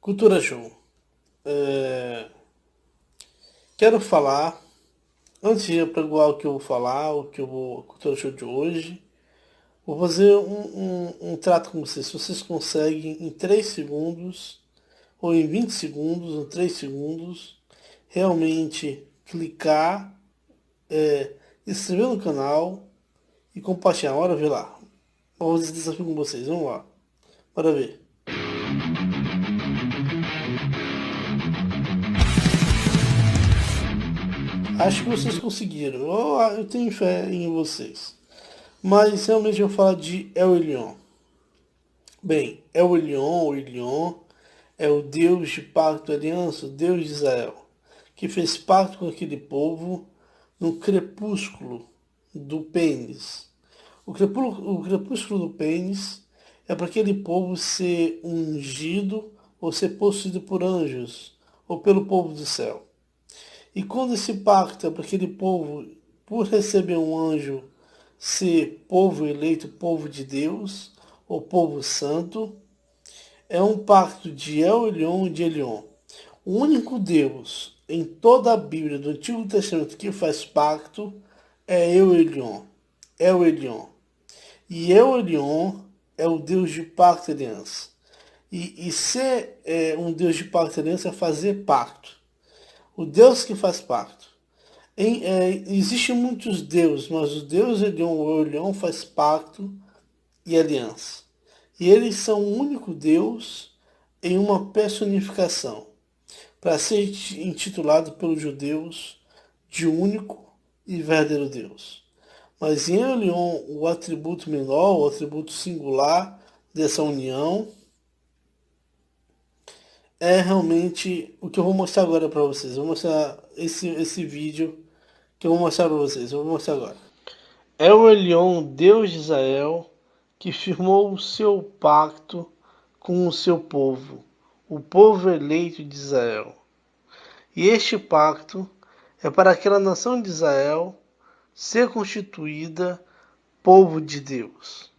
Cultura Show. É, Quero falar, antes de apregoar o que eu vou falar, o que eu vou, a Cultura Show de hoje, vou fazer um trato com vocês. Se vocês conseguem em 3 segundos, ou em 20 segundos, ou 3 segundos, realmente clicar, inscrever no canal e compartilhar. Bora ver lá. Vamos fazer esse desafio com vocês. Vamos lá. Bora ver. Acho que vocês conseguiram. Eu tenho fé em vocês. Mas realmente eu vou falar de El Elyon. Bem, El Elyon, o Elyon, é o Deus de pacto e aliança, o Deus de Israel, que fez pacto com aquele povo no crepúsculo do pênis. O crepúsculo do pênis é para aquele povo ser ungido ou ser possuído por anjos ou pelo povo do céu. E quando esse pacto é para aquele povo, por receber um anjo, ser povo eleito, povo de Deus, ou povo santo, é um pacto de El Elyon e de Elion. O único Deus em toda a Bíblia do Antigo Testamento que faz pacto é El Elyon. El Elyon. E El Elyon é o Deus de pacto e aliança. E ser um Deus de pacto e aliança é fazer pacto. O Deus que faz pacto. Existem muitos deuses, mas o Deus Elion, o Elion, faz pacto e aliança. E eles são o único Deus em uma personificação, para ser intitulado pelos judeus de único e verdadeiro Deus. Mas em Elion, o atributo menor, o atributo singular dessa união, é realmente o que eu vou mostrar agora para vocês. Eu vou mostrar esse vídeo que eu vou mostrar para vocês. Eu vou mostrar agora. É o Elion, Deus de Israel, que firmou o seu pacto com o seu povo, o povo eleito de Israel. E este pacto é para aquela nação de Israel ser constituída povo de Deus.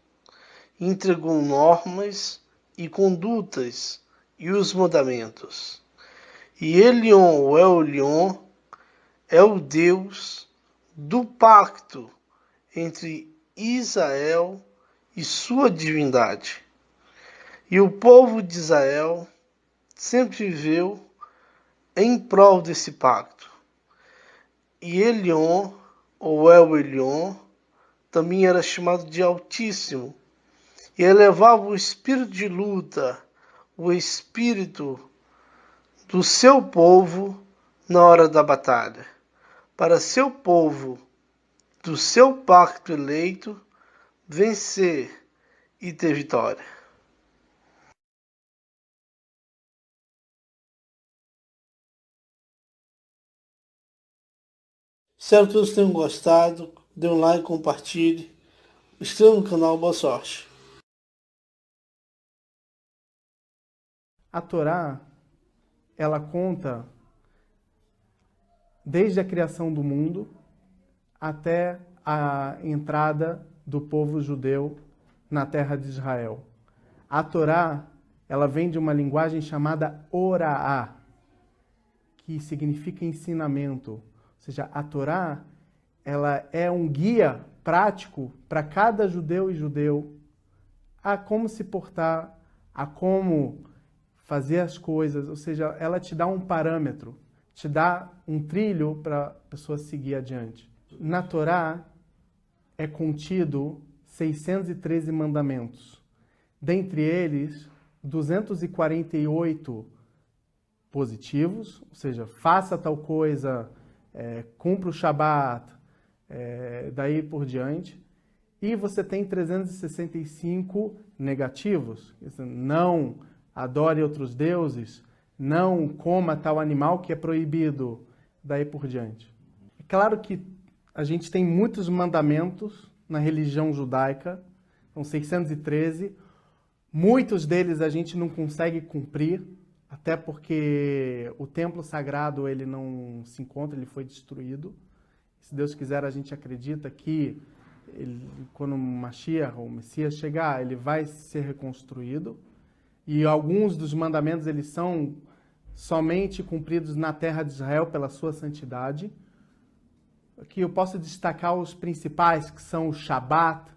Entregou normas e condutas e os mandamentos. E Elion, ou Elion, é o Deus do pacto entre Israel e sua divindade. E o povo de Israel sempre viveu em prol desse pacto. E Elion, ou El Elyon, também era chamado de Altíssimo, e elevava o espírito de luta, o espírito do seu povo na hora da batalha, para seu povo, do seu pacto eleito, vencer e ter vitória. Espero que todos tenham gostado. Dê um like, compartilhe. Inscreva no canal. Boa sorte. A Torá, ela conta desde a criação do mundo até a entrada do povo judeu na terra de Israel. A Torá, ela vem de uma linguagem chamada Oraá, que significa ensinamento. Ou seja, a Torá, ela é um guia prático para cada judeu e judeu a como se portar, a como fazer as coisas, ou seja, ela te dá um parâmetro, te dá um trilho para a pessoa seguir adiante. Na Torá é contido 613 mandamentos. Dentre eles, 248 positivos, ou seja, faça tal coisa, cumpra o Shabat, daí por diante. E você tem 365 negativos, não adore outros deuses, não coma tal animal que é proibido, daí por diante. É claro que a gente tem muitos mandamentos na religião judaica, são 613, muitos deles a gente não consegue cumprir, até porque o templo sagrado ele não se encontra, ele foi destruído. Se Deus quiser, a gente acredita que quando o Mashiach, ou o Messias chegar, ele vai ser reconstruído. e alguns dos mandamentos eles são somente cumpridos na terra de Israel pela sua santidade. Aqui eu posso destacar os principais, que são o Shabat,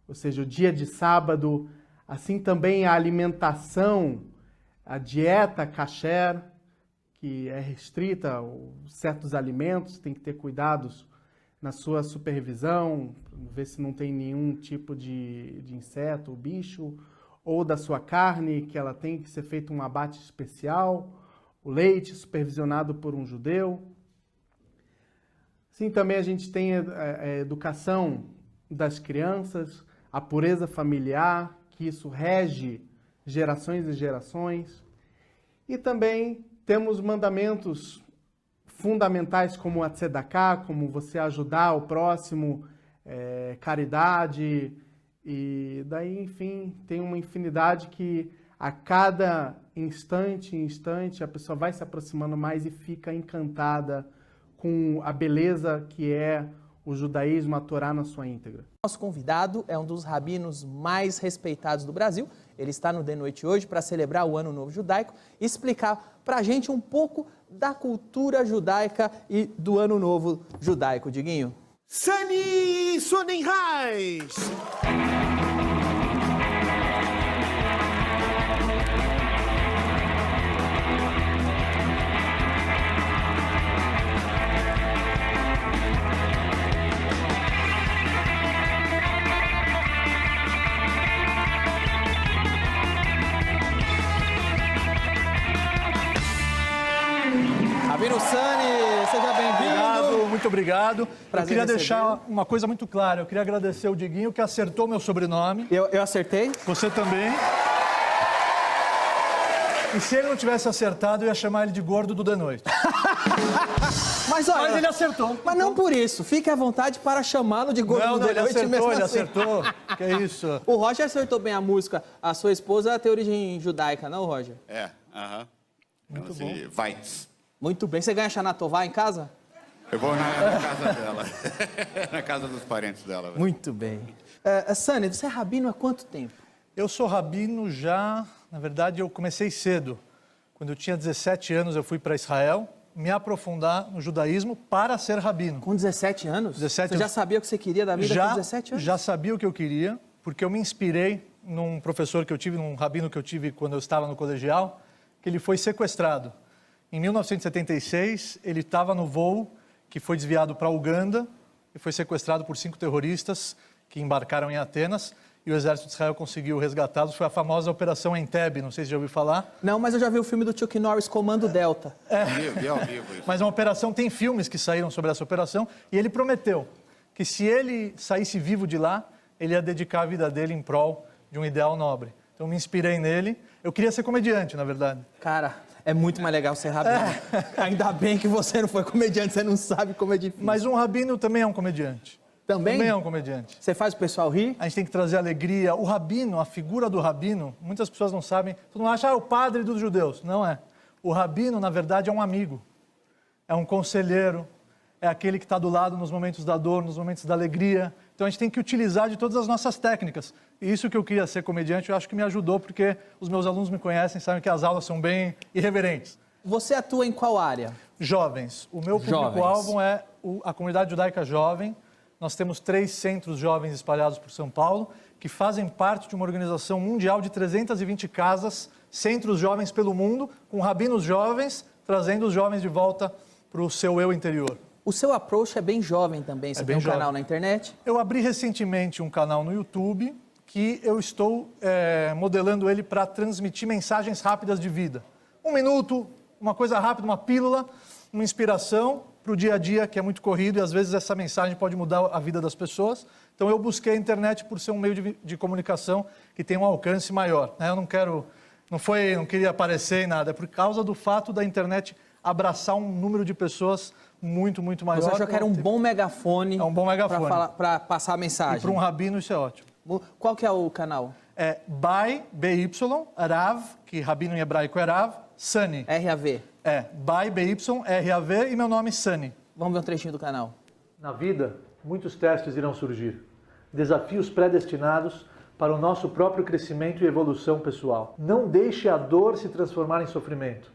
ou seja, o dia de sábado, assim também a alimentação, a dieta kasher, que é restrita a certos alimentos, tem que ter cuidados na sua supervisão, ver se não tem nenhum tipo de inseto ou bicho, ou da sua carne, que ela tem que ser feito um abate especial, o leite supervisionado por um judeu. Sim, também a gente tem a educação das crianças, a pureza familiar, que isso rege gerações e gerações. E também temos mandamentos fundamentais como a tzedakah, como você ajudar o próximo, caridade, e daí, enfim, tem uma infinidade que a cada instante, a pessoa vai se aproximando mais e fica encantada com a beleza que é o judaísmo, a Torá na sua íntegra. Nosso convidado é um dos rabinos mais respeitados do Brasil. Ele está no The Noite hoje para celebrar o Ano Novo Judaico e explicar para a gente um pouco da cultura judaica e do Ano Novo Judaico. Diguinho. Sani Sonnenreis! Rabino Sani, seja bem-vindo. Obrigado, muito obrigado. Prazer eu queria receber. deixar uma coisa muito clara. Eu queria agradecer o Diguinho, que acertou meu sobrenome. Eu acertei? Você também. E se ele não tivesse acertado, eu ia chamar ele de gordo do The Noite. Mas olha, Mas ele acertou. Mas não por isso. Fique à vontade para chamá-lo de gordo Não, do The ele Noite acertou, mesmo ele assim. acertou. Que é isso? O Roger acertou bem a música. A sua esposa tem origem judaica, não, Roger? Aham. Muito Chama-se Weitz. Muito bem. Você ganha Xanatová em casa? Eu vou na casa dela. Na casa dos parentes dela. Muito bem. Sani, você é rabino há quanto tempo? Eu sou rabino já... Na verdade, eu comecei cedo. Quando eu tinha 17 anos, eu fui para Israel me aprofundar no judaísmo para ser rabino. Com 17 anos? 17 Você já sabia o que você queria da vida com 17 anos? Já sabia o que eu queria, porque eu me inspirei num professor que eu tive, num rabino que eu tive quando eu estava no colegial, que ele foi sequestrado. Em 1976, ele estava no voo que foi desviado para Uganda e foi sequestrado por 5 terroristas que embarcaram em Atenas e o exército de Israel conseguiu resgatá-los. Foi a famosa Operação Entebbe, não sei se já ouviu falar. Não, mas eu já vi o filme do Chuck Norris, Comando Delta. Vi ao vivo isso. Mas uma operação, tem filmes que saíram sobre essa operação, e ele prometeu que se ele saísse vivo de lá, ele ia dedicar a vida dele em prol de um ideal nobre. Então eu me inspirei nele. Eu queria ser comediante, na verdade. Cara, é muito mais legal ser rabino. Ainda bem que você não foi comediante, você não sabe como é difícil. Mas um rabino também é um comediante. Também? Também é um comediante. Você faz o pessoal rir? A gente tem que trazer alegria. O rabino, a figura do rabino, muitas pessoas não sabem. Todo mundo acha, o padre dos judeus. Não é. O rabino, na verdade, é um amigo. É um conselheiro. É aquele que está do lado nos momentos da dor, nos momentos da alegria. Então a gente tem que utilizar de todas as nossas técnicas. E isso que eu queria ser comediante, eu acho que me ajudou, porque os meus alunos me conhecem, sabem que as aulas são bem irreverentes. Você atua em qual área? Jovens. O meu público-alvo é a comunidade judaica jovem. Nós temos 3 centros jovens espalhados por São Paulo, que fazem parte de uma organização mundial de 320 casas, centros jovens pelo mundo, com rabinos jovens, trazendo os jovens de volta para o seu eu interior. O seu approach é bem jovem também. Você tem um canal na internet? Eu abri recentemente um canal no YouTube que eu estou modelando ele para transmitir mensagens rápidas de vida. 1 minuto, uma coisa rápida, uma pílula, uma inspiração para o dia a dia, que é muito corrido, e às vezes essa mensagem pode mudar a vida das pessoas. Então eu busquei a internet por ser um meio de comunicação que tem um alcance maior. Eu não queria aparecer em nada, é por causa do fato da internet abraçar um número de pessoas muito, muito maior. Você achou que era um bom megafone? É um bom megafone. Para passar a mensagem. E para um rabino isso é ótimo. Qual que é o canal? É BY, Rav, que rabino em hebraico é Rav, Sani. RAV. BY, RAV e meu nome Sani. Vamos ver um trechinho do canal. Na vida, muitos testes irão surgir. Desafios predestinados para o nosso próprio crescimento e evolução pessoal. Não deixe a dor se transformar em sofrimento.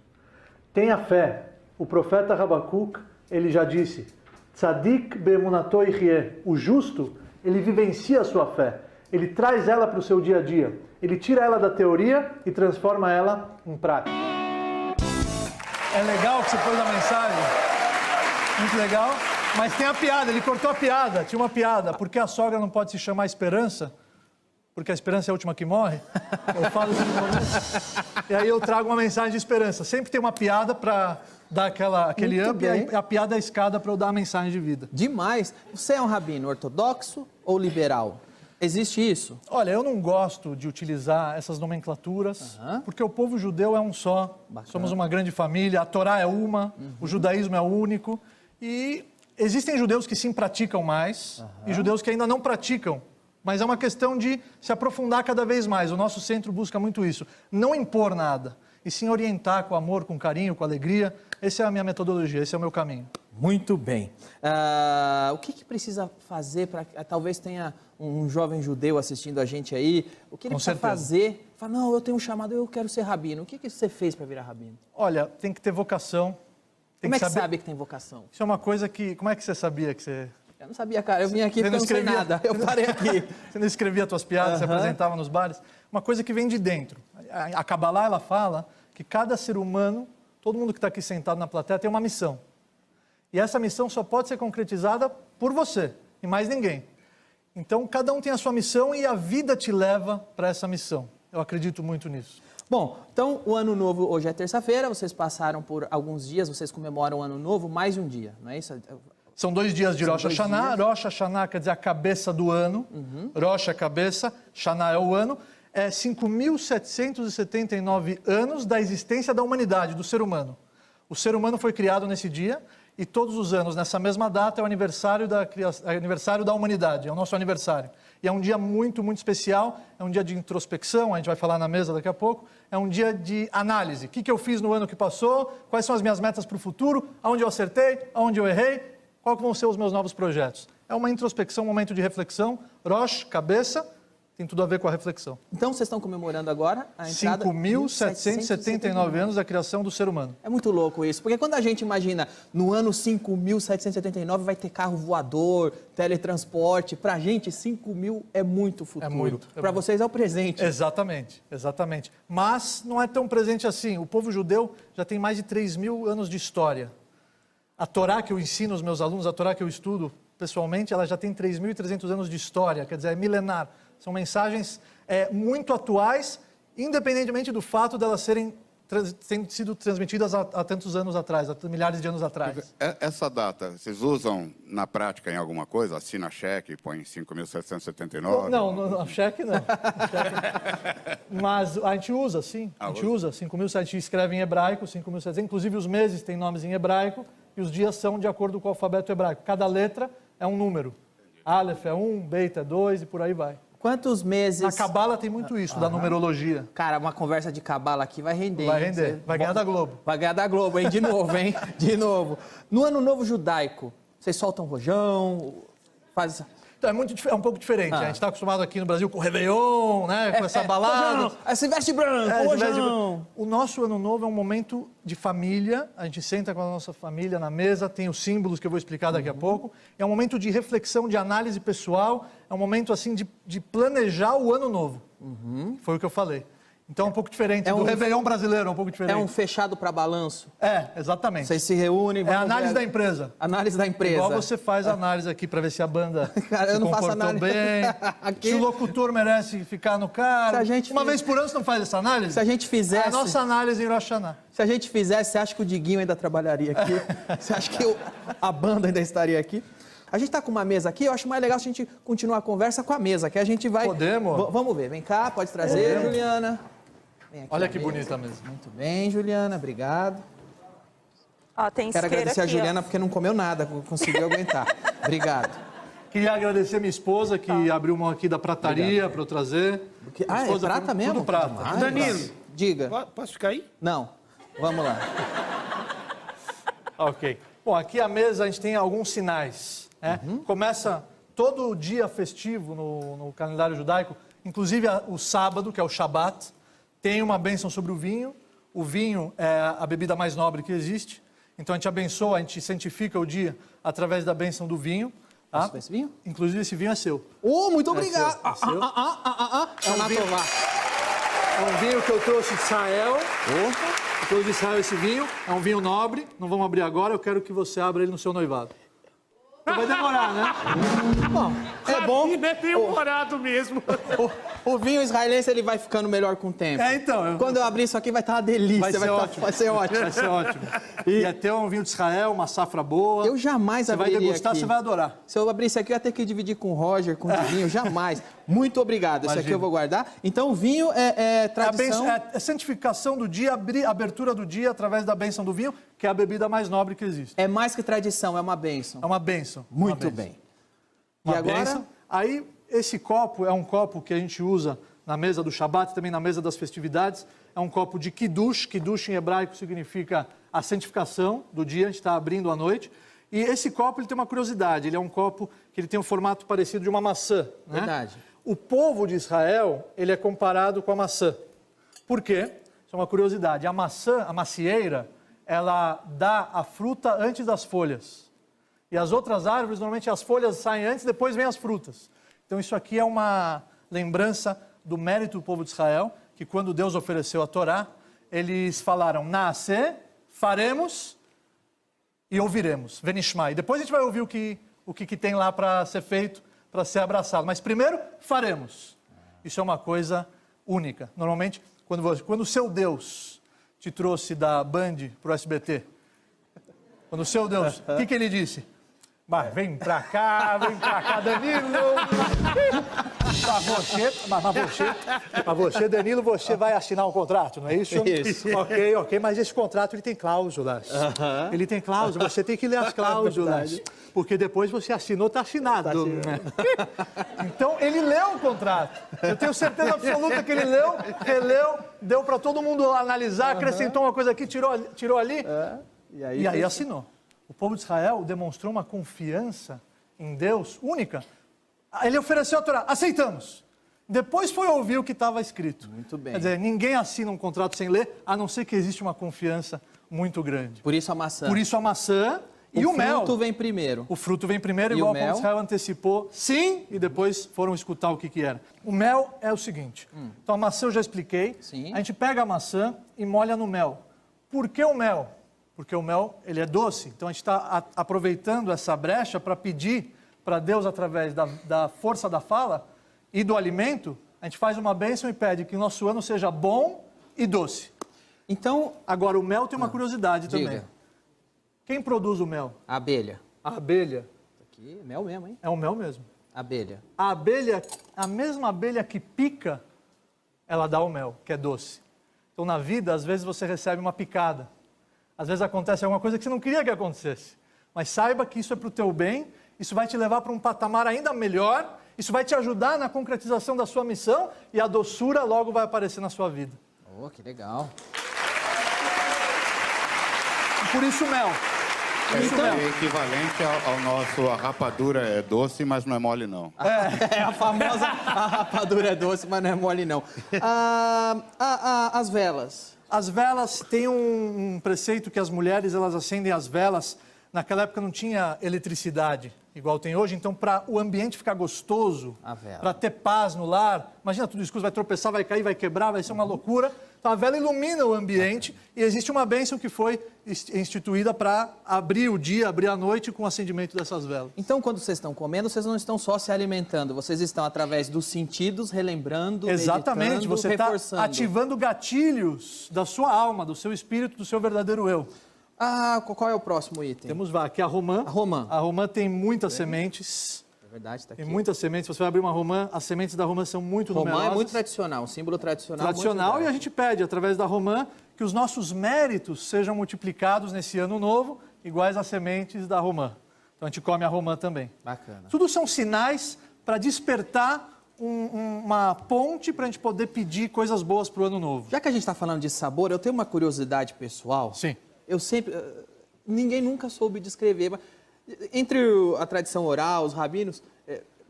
Tenha fé. O profeta Habacuc, ele já disse, Tzadik be'emunato yhyeh. O justo, ele vivencia a sua fé. Ele traz ela para o seu dia a dia. Ele tira ela da teoria e transforma ela em prática. É legal que você pôs a mensagem. Muito legal. Mas tem a piada, ele cortou a piada. Tinha uma piada. Por que a sogra não pode se chamar Esperança? Porque a esperança é a última que morre. Eu falo isso no começo. E aí eu trago uma mensagem de esperança. Sempre tem uma piada para dar aquele Muito up bem. e a piada é a escada para eu dar a mensagem de vida. Demais. Você é um rabino ortodoxo ou liberal? Existe isso? Olha, eu não gosto de utilizar essas nomenclaturas, porque o povo judeu é um só. Bacana. Somos uma grande família, a Torá é uma, o judaísmo é único. E existem judeus que sim praticam mais e judeus que ainda não praticam. Mas é uma questão de se aprofundar cada vez mais. O nosso centro busca muito isso. Não impor nada, e sim orientar com amor, com carinho, com alegria. Essa é a minha metodologia, esse é o meu caminho. Muito bem. O que precisa fazer para... Talvez tenha um jovem judeu assistindo a gente aí. O que ele Com precisa certeza. fazer? Fala, não, eu tenho um chamado, eu quero ser rabino. O que você fez para virar rabino? Olha, tem que ter vocação. Tem Como é que saber... sabe que tem vocação? Isso é uma coisa que... Como é que você sabia que você... Eu não sabia, cara. Eu vim aqui Você porque eu não sei escrevia- nada. Eu parei aqui. Você não escrevia suas piadas, se apresentava nos bares. Uma coisa que vem de dentro. A Kabbalah, ela fala que cada ser humano, todo mundo que está aqui sentado na plateia, tem uma missão. E essa missão só pode ser concretizada por você e mais ninguém. Então, cada um tem a sua missão e a vida te leva para essa missão. Eu acredito muito nisso. Bom, então o Ano Novo hoje é terça-feira. Vocês passaram por alguns dias, vocês comemoram o Ano Novo mais de um dia, não é isso? São 2 dias de São Rosh 2 Hashanah. dias. Rosh Hashanah quer dizer a cabeça do ano. Rosh é a cabeça, Hashanah é o ano. É 5.779 anos da existência da humanidade, do ser humano. O ser humano foi criado nesse dia e todos os anos, nessa mesma data, é o aniversário da humanidade, é o nosso aniversário. E é um dia muito, muito especial, é um dia de introspecção, a gente vai falar na mesa daqui a pouco, é um dia de análise. O que eu fiz no ano que passou, quais são as minhas metas para o futuro, aonde eu acertei, aonde eu errei, quais vão ser os meus novos projetos. É uma introspecção, um momento de reflexão. Rosh, cabeça, tem tudo a ver com a reflexão. Então vocês estão comemorando agora a entrada... 5.779 anos da criação do ser humano. É muito louco isso, porque quando a gente imagina no ano 5.779 vai ter carro voador, teletransporte, pra gente 5.000 é muito futuro. É muito. Pra vocês é o presente. Exatamente, exatamente. Mas não é tão presente assim. O povo judeu já tem mais de 3.000 anos de história. A Torá que eu ensino aos meus alunos, a Torá que eu estudo pessoalmente, ela já tem 3.300 anos de história, quer dizer, é milenar. São mensagens muito atuais, independentemente do fato de elas terem sido transmitidas há tantos anos atrás, há milhares de anos atrás. Essa data, vocês usam na prática em alguma coisa? Assina cheque, põe 5.779? Não, cheque não. Mas a gente usa, sim. A gente usa 5.700, a gente escreve em hebraico, 5.700. Inclusive os meses têm nomes em hebraico e os dias são de acordo com o alfabeto hebraico. Cada letra é um número. Aleph é 1, Beit é 2 e por aí vai. Quantos meses... Na Cabala tem muito isso, da numerologia. Cara, uma conversa de cabala aqui vai render. Vai hein? render. Vai ganhar da Globo. Vai ganhar da Globo, hein? De novo, hein? De novo. No Ano Novo Judaico, vocês soltam rojão, faz... Então, é um pouco diferente. A gente está acostumado aqui no Brasil com o Réveillon, né? Com essa balada. Rojão, se veste branco, rojão. O nosso Ano Novo é um momento de família. A gente senta com a nossa família na mesa, tem os símbolos que eu vou explicar daqui a pouco. É um momento de reflexão, de análise pessoal. É um momento, assim, de planejar o Ano Novo. Foi o que eu falei. Então é um pouco diferente. Do Réveillon brasileiro, é um pouco diferente. É um fechado para balanço. Exatamente. Vocês se reúnem... É a análise da empresa. Análise da empresa. Igual você faz a análise aqui para ver se a banda Cara, eu não se faço comportou análise. bem, Aqui- se o locutor merece ficar no cara. Se a gente Uma fiz- vez por ano você não faz essa análise? Se a gente fizesse... É a nossa análise em Rosh Hashanah. Se a gente fizesse, você acha que o Diguinho ainda trabalharia aqui? Você acha que a banda ainda estaria aqui? A gente está com uma mesa aqui, eu acho mais legal se a gente continuar a conversa com a mesa, que a gente vai... Podemos? Vamos ver, vem cá, pode trazer, Juliana. Vem aqui Olha a que mesa. bonita mesmo. Muito bem, Juliana, obrigado. Ó, tem Quero isqueiro agradecer a aqui, ó. Juliana porque não comeu nada, conseguiu aguentar. Obrigado. Queria agradecer minha esposa, que abriu mão aqui da prataria para eu trazer. Porque- Minha é esposa prata foi mesmo? Tudo prata. Ai, Danilo. Diga. Posso ficar aí? Não, vamos lá. Ok. Bom, aqui a mesa a gente tem alguns sinais. Né? Começa todo dia festivo no calendário judaico, inclusive o sábado, que é o Shabat, tem uma bênção sobre o vinho. O vinho é a bebida mais nobre que existe. Então a gente abençoa, a gente santifica o dia através da bênção do vinho. Tá? Posso ver esse vinho? Inclusive esse vinho é seu. Oh, muito obrigado! É seu. É o Natová. É um vinho que eu trouxe de Israel. Eu trouxe de Israel esse vinho. É um vinho nobre. Não vamos abrir agora. Eu quero que você abra ele no seu noivado. Vai demorar, né? Bom, é bom. É bem-humorado mesmo. O vinho israelense ele vai ficando melhor com o tempo. Então. Quando eu abrir isso aqui vai estar uma delícia. Vai ser ótimo. Vai ser ótimo. Vai ser ótimo. E até um vinho de Israel, uma safra boa. Eu jamais abriria Você vai degustar, aqui. você vai adorar. Se eu abrisse aqui, eu ia ter que dividir com o Roger, com o vinho. Jamais. Muito obrigado. Esse aqui eu vou guardar. Então, o vinho é tradição... É a santificação do dia, a abertura do dia através da bênção do vinho, que é a bebida mais nobre que existe. É mais que tradição, é uma bênção. É uma bênção. Muito uma bênção. bem. Uma E agora? bênção. Aí, esse copo é um copo que a gente usa na mesa do Shabat, também na mesa das festividades. É um copo de Kiddush. Kiddush em hebraico significa a santificação do dia, a gente está abrindo à noite. E esse copo ele tem uma curiosidade, ele é um copo que ele tem um formato parecido de uma maçã. Né? Verdade. O povo de Israel, ele é comparado com a maçã. Por quê? Isso é uma curiosidade. A maçã, a macieira, ela dá a fruta antes das folhas. E as outras árvores, normalmente as folhas saem antes, depois vêm as frutas. Então isso aqui é uma lembrança do mérito do povo de Israel, que quando Deus ofereceu a Torá, eles falaram, nascer, faremos e ouviremos, venishmai. Depois a gente vai ouvir o que tem lá para ser feito, para ser abraçado. Mas primeiro, faremos. Isso é uma coisa única. Normalmente, quando o seu Deus te trouxe da Band para o SBT, quando o seu Deus, o que ele disse? Mas vem pra cá, Danilo. Mas você, Danilo, você vai assinar um contrato, não é isso? Isso. Ok, mas esse contrato ele tem cláusulas. Ele tem cláusulas, você tem que ler as cláusulas. Porque depois você assinou, está assinado. Então, ele leu o contrato. Eu tenho certeza absoluta que ele leu, releu, deu para todo mundo analisar, acrescentou uma coisa aqui, tirou ali. E aí assinou. O povo de Israel demonstrou uma confiança em Deus única. Ele ofereceu a Torá, aceitamos. Depois foi ouvir o que estava escrito. Muito bem. Quer dizer, ninguém assina um contrato sem ler, a não ser que existe uma confiança muito grande. Por isso a maçã. Por isso a maçã e o mel. O fruto vem primeiro. O fruto vem primeiro, E igual o o povo mel? de Israel antecipou, sim, e depois foram escutar o que era. O mel é o seguinte, então a maçã eu já expliquei, Sim. a gente pega a maçã e molha no mel. Por que o mel? Porque o mel, ele é doce, então a gente está aproveitando essa brecha para pedir para Deus, através da força da fala e do alimento, a gente faz uma bênção e pede que o nosso ano seja bom e doce. Então, Agora, o mel tem uma curiosidade também. diga. Quem produz o mel? a abelha. A abelha. Aqui, mel mesmo, hein? É o mel mesmo. Abelha. A abelha, a mesma abelha que pica, ela dá o mel, que é doce. Então, na vida, às vezes você recebe uma picada. Às vezes acontece alguma coisa que você não queria que acontecesse. Mas saiba que isso é para o teu bem, isso vai te levar para um patamar ainda melhor, isso vai te ajudar na concretização da sua missão e a doçura logo vai aparecer na sua vida. Oh, que legal. Por isso, mel. É equivalente ao nosso, a rapadura é doce, mas não é mole não. É a famosa a rapadura é doce, mas não é mole não. As velas. As velas, tem um preceito que as mulheres elas acendem as velas. Naquela época não tinha eletricidade, igual tem hoje. Então, para o ambiente ficar gostoso, A vela. para ter paz no lar, imagina tudo escuro, vai tropeçar, vai cair, vai quebrar, vai ser uma loucura. Então, a vela ilumina o ambiente e existe uma bênção que foi instituída para abrir o dia, abrir a noite com o acendimento dessas velas. Então, quando vocês estão comendo, vocês não estão só se alimentando, vocês estão, através dos sentidos, relembrando, Exatamente, meditando, você está reforçando. ativando gatilhos da sua alma, do seu espírito, do seu verdadeiro eu. Qual é o próximo item? Temos aqui a romã. A romã. A romã tem muitas sementes. É verdade, está aqui. Tem muitas sementes. Você vai abrir uma romã, as sementes da romã são muito Romã numerosas. é muito tradicional, um símbolo tradicional. Tradicional, muito e a gente pede, através da romã, que os nossos méritos sejam multiplicados nesse ano novo, iguais às sementes da romã. Então a gente come a romã também. Bacana. Tudo são sinais para despertar uma ponte para a gente poder pedir coisas boas para o ano novo. Já que a gente está falando de sabor, eu tenho uma curiosidade pessoal. Sim. Eu sempre... Ninguém nunca soube descrever, mas entre a tradição oral, os rabinos,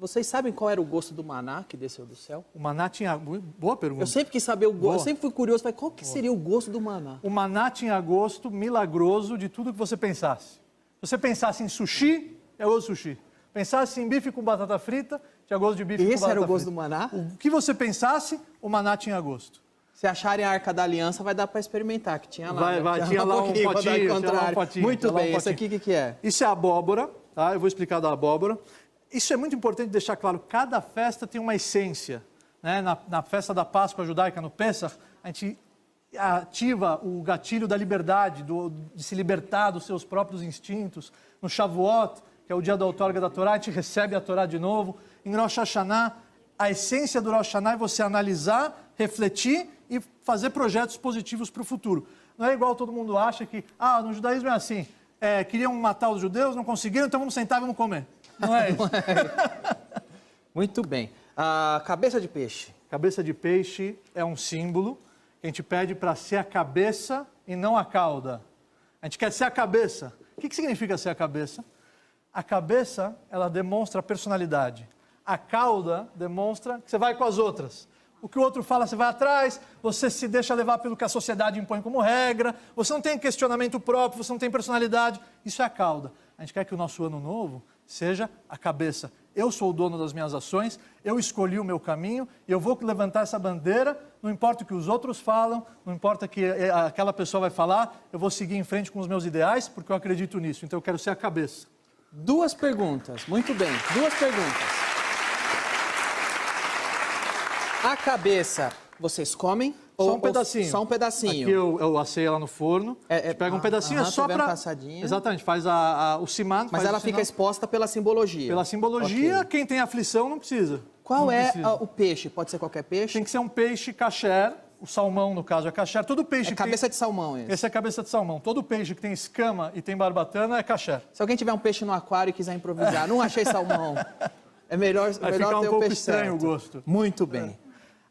Vocês sabem qual era o gosto do maná que desceu do céu? O maná tinha... Boa pergunta. Eu sempre quis saber o gosto, Boa. eu sempre fui curioso, falei, qual que seria o gosto do maná? O maná tinha gosto milagroso de tudo que você pensasse. Se você pensasse em sushi, é gosto de sushi. Pensasse em bife com batata frita, tinha gosto de bife com Esse batata frita. era o gosto do maná? O que você pensasse, o maná tinha gosto. Se acharem a Arca da Aliança, vai dar para experimentar, que tinha lá. Vai, tinha lá um pouquinho pra dar potinho, tinha lá um contrário. potinho. Muito tinha lá um bem, esse potinho. aqui o que é? Isso é abóbora, tá? Eu vou explicar da abóbora. Isso é muito importante deixar claro, cada festa tem uma essência. Né? Na festa da Páscoa judaica, no Pesach, a gente ativa o gatilho da liberdade, de se libertar dos seus próprios instintos. No Shavuot, que é o dia da outorga da Torá, a gente recebe a Torá de novo. Em Rosh Hashanah, a essência do Rosh Hashanah é você analisar, refletir e fazer projetos positivos para o futuro. Não é igual todo mundo acha que, no judaísmo é assim, queriam matar os judeus, não conseguiram, então vamos sentar e vamos comer. Não é isso. Muito bem. A cabeça de peixe. Cabeça de peixe é um símbolo que a gente pede para ser a cabeça e não a cauda. A gente quer ser a cabeça. O que significa ser a cabeça? A cabeça, ela demonstra a personalidade. A cauda demonstra que você vai com as outras. O que o outro fala, você vai atrás, você se deixa levar pelo que a sociedade impõe como regra, você não tem questionamento próprio, você não tem personalidade. Isso é a cauda. A gente quer que o nosso ano novo seja a cabeça. Eu sou o dono das minhas ações, eu escolhi o meu caminho e eu vou levantar essa bandeira, não importa o que os outros falam, não importa o que aquela pessoa vai falar, eu vou seguir em frente com os meus ideais, porque eu acredito nisso. Então eu quero ser a cabeça. 2 perguntas. Muito bem, 2 perguntas. A cabeça, vocês comem? Só um pedacinho. Só um pedacinho. Aqui eu assei ela no forno. Pega um pedacinho, é só para... Exatamente, faz o siman. Mas ela fica exposta pela simbologia. Pela simbologia, Okay. Quem tem aflição não precisa. Qual não é precisa. o peixe? Pode ser qualquer peixe? Tem que ser um peixe kasher, o salmão no caso é kasher. Todo peixe É cabeça de salmão esse. Esse é cabeça de salmão. Todo peixe que tem escama e tem barbatana é kasher. Se alguém tiver um peixe no aquário e quiser improvisar, não achei salmão. É melhor Vai melhor ficar ter um o pouco peixe estranho certo. o gosto. Muito bem.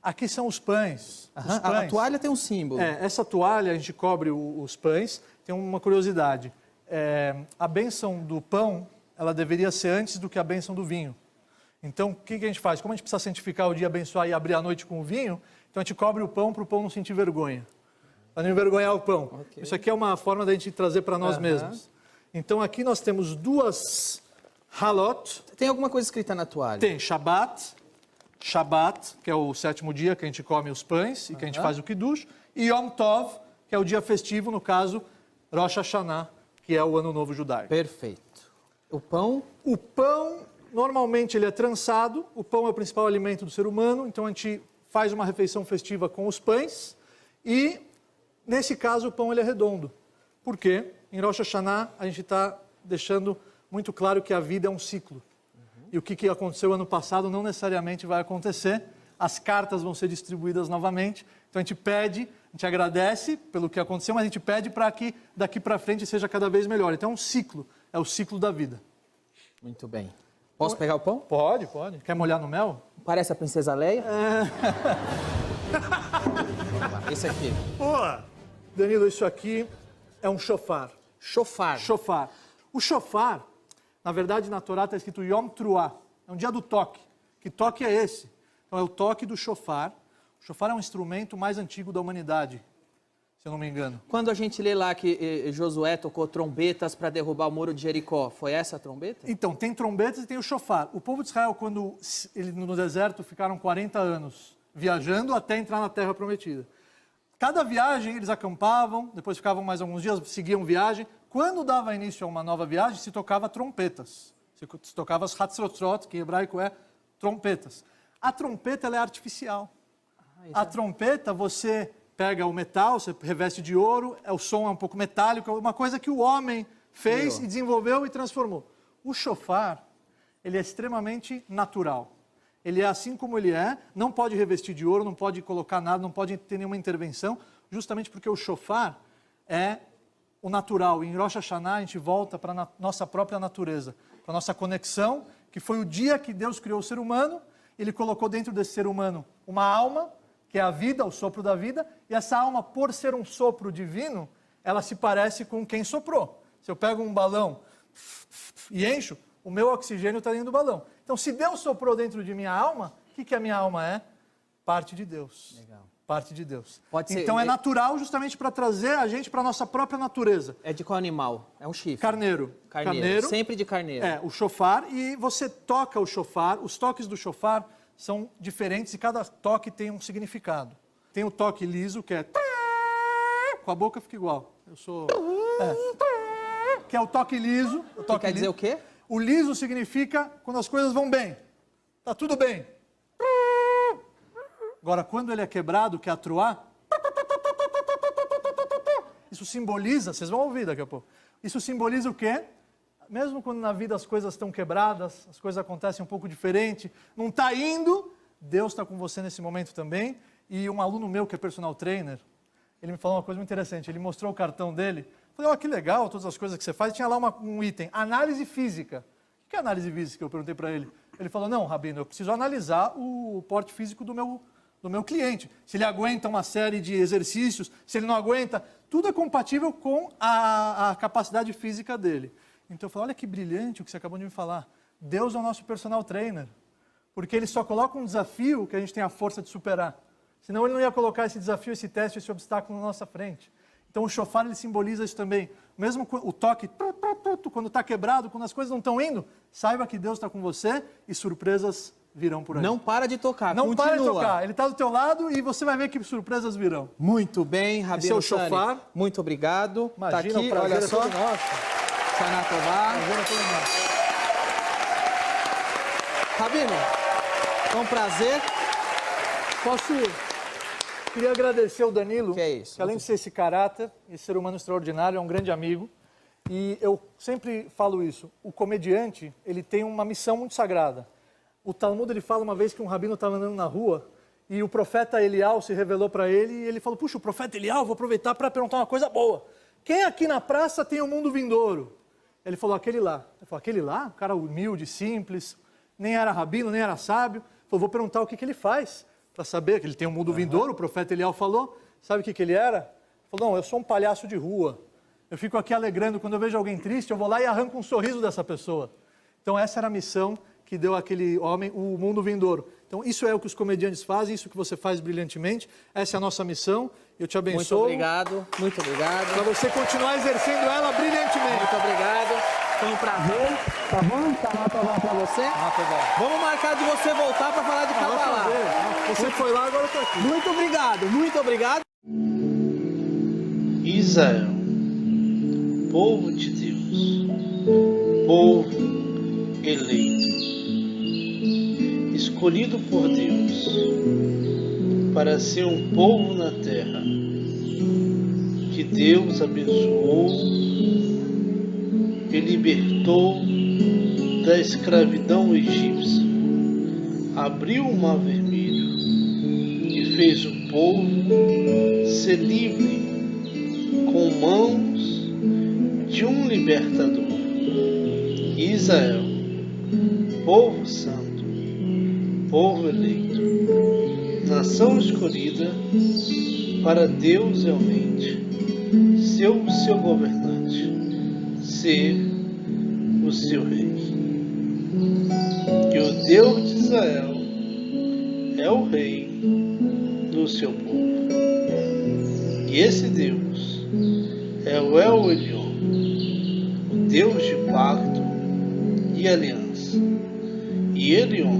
Aqui são os pães. Aham, Os pães. A toalha tem um símbolo. Essa toalha, a gente cobre os pães. Tem uma curiosidade. A bênção do pão, ela deveria ser antes do que a bênção do vinho. Então, o que a gente faz? Como a gente precisa santificar o dia, abençoar e abrir a noite com o vinho, então a gente cobre o pão para o pão não sentir vergonha. Para não envergonhar o pão. Okay. Isso aqui é uma forma da gente trazer para nós mesmos. Então, aqui nós temos 2 halot. Tem alguma coisa escrita na toalha? Tem Shabbat, que é o 7º dia que a gente come os pães e que a gente faz o Kiddush, e Yom Tov, que é o dia festivo, no caso, Rosh Hashanah, que é o Ano Novo Judaico. Perfeito. O pão? O pão, normalmente, ele é trançado, o pão é o principal alimento do ser humano, então a gente faz uma refeição festiva com os pães, e, nesse caso, o pão ele é redondo. Por quê? Em Rosh Hashanah, a gente está deixando muito claro que a vida é um ciclo. E o que aconteceu ano passado não necessariamente vai acontecer. As cartas vão ser distribuídas novamente. Então a gente pede, a gente agradece pelo que aconteceu, mas a gente pede para que daqui para frente seja cada vez melhor. Então é um ciclo, é o ciclo da vida. Muito bem. Posso pegar o pão? Pode. Quer molhar no mel? Parece a princesa Leia? Esse aqui. Boa! Danilo, isso aqui é um shofar. Shofar. Shofar. O shofar, na verdade, na Torá está escrito Yom Truah. É um dia do toque. Que toque é esse? Então é o toque do shofar. O shofar é um instrumento mais antigo da humanidade, se eu não me engano. Quando a gente lê lá que Josué tocou trombetas para derrubar o muro de Jericó, foi essa a trombeta? Então, tem trombetas e tem o shofar. O povo de Israel, quando eles no deserto ficaram 40 anos viajando até entrar na Terra Prometida. Cada viagem eles acampavam, depois ficavam mais alguns dias, seguiam viagem. Quando dava início a uma nova viagem, se tocava trompetas. Se tocava as hatzrotzrot, que em hebraico é trompetas. A trompeta ela é artificial. A trompeta, você pega o metal, você reveste de ouro, o som é um pouco metálico, é uma coisa que o homem fez e desenvolveu e transformou. O shofar, ele é extremamente natural. Ele é assim como ele é, não pode revestir de ouro, não pode colocar nada, não pode ter nenhuma intervenção, justamente porque o shofar é o natural. Em Rosh Hashanah a gente volta para a nossa própria natureza, para a nossa conexão, que foi o dia que Deus criou o ser humano, ele colocou dentro desse ser humano uma alma, que é a vida, o sopro da vida, e essa alma, por ser um sopro divino, ela se parece com quem soprou. Se eu pego um balão e encho, o meu oxigênio está dentro do balão. Então, se Deus soprou dentro de minha alma, o que a minha alma é? Parte de Deus. Legal. Parte de Deus. Pode ser- Então, é natural justamente para trazer a gente para a nossa própria natureza. É de qual animal? É um chifre. Carneiro. Carneiro. Sempre de carneiro. É, o chofar, e você toca o chofar, os toques do chofar são diferentes e cada toque tem um significado. Tem o toque liso, que é... Com a boca fica igual. Eu sou... Que é o toque liso. O toque quer dizer liso. o quê? O liso significa quando as coisas vão bem. Tá tudo bem. Agora, quando ele é quebrado, que é atruar, isso simboliza, vocês vão ouvir daqui a pouco, isso simboliza o quê? Mesmo quando na vida as coisas estão quebradas, as coisas acontecem um pouco diferente, não está indo, Deus está com você nesse momento também. E um aluno meu que é personal trainer, ele me falou uma coisa muito interessante, ele mostrou o cartão dele, eu falei, que legal, todas as coisas que você faz, tinha lá um item, análise física. O que é análise física? Eu perguntei para ele. Ele falou, não, Rabino, eu preciso analisar o porte físico do meu cliente. Se ele aguenta uma série de exercícios, se ele não aguenta, tudo é compatível com a capacidade física dele. Então eu falei, olha que brilhante o que você acabou de me falar. Deus é o nosso personal trainer. Porque ele só coloca um desafio que a gente tem a força de superar. Senão ele não ia colocar esse desafio, esse teste, esse obstáculo na nossa frente. Então o chofar ele simboliza isso também. Mesmo o toque, quando está quebrado, quando as coisas não estão indo, saiba que Deus está com você e surpresas virão por aí. Não para de tocar, Não continua. para de tocar. Ele está do teu lado e você vai ver que surpresas virão. Muito bem, Rabino Esse é o Sani. chofar. Muito obrigado. Imagina, tá o aqui, prazer olha é só. todo nosso. Sanatová. Prazer é todo nosso. Rabino, foi um prazer. Queria agradecer o Danilo, Que é isso? que além de ser esse caráter, esse ser humano extraordinário, é um grande amigo. E eu sempre falo isso, o comediante, ele tem uma missão muito sagrada. O Talmud, ele fala uma vez que um rabino estava andando na rua e o profeta Elial se revelou para ele e ele falou, puxa, o profeta Elial, vou aproveitar para perguntar uma coisa boa. Quem aqui na praça tem o mundo vindouro? Ele falou, aquele lá. Ele falou, aquele lá? Um cara humilde, simples, nem era rabino, nem era sábio. Ele falou, vou perguntar o que ele faz, para saber que ele tem o mundo vindouro, o profeta Elial falou. Sabe o que ele era? Ele falou, não, eu sou um palhaço de rua. Eu fico aqui alegrando, quando eu vejo alguém triste, eu vou lá e arranco um sorriso dessa pessoa. Então essa era a missão que deu àquele homem o mundo vindouro. Então isso é o que os comediantes fazem, isso que você faz brilhantemente. Essa é a nossa missão. Eu te abençoo. Muito obrigado, muito obrigado. Para você continuar exercendo ela brilhantemente. Muito obrigado. Foi um prazer. Tá bom? Tá nota pra você. Vamos marcar de você voltar para falar de Kabbalah. Você foi lá, agora eu tô aqui. Muito obrigado, muito obrigado. Israel, povo de Deus, povo eleito, escolhido por Deus para ser um povo na terra, que Deus abençoou e libertou da escravidão egípcia, abriu o mar vermelho e fez o povo ser livre com mãos de um libertador. Israel, povo santo, povo eleito, nação escolhida para Deus realmente ser o seu governante, ser o seu rei. E o Deus de Israel é o rei do seu povo. E esse Deus é o El Elyon, o Deus de pacto e aliança. E Elyon,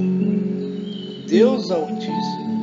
Deus Altíssimo,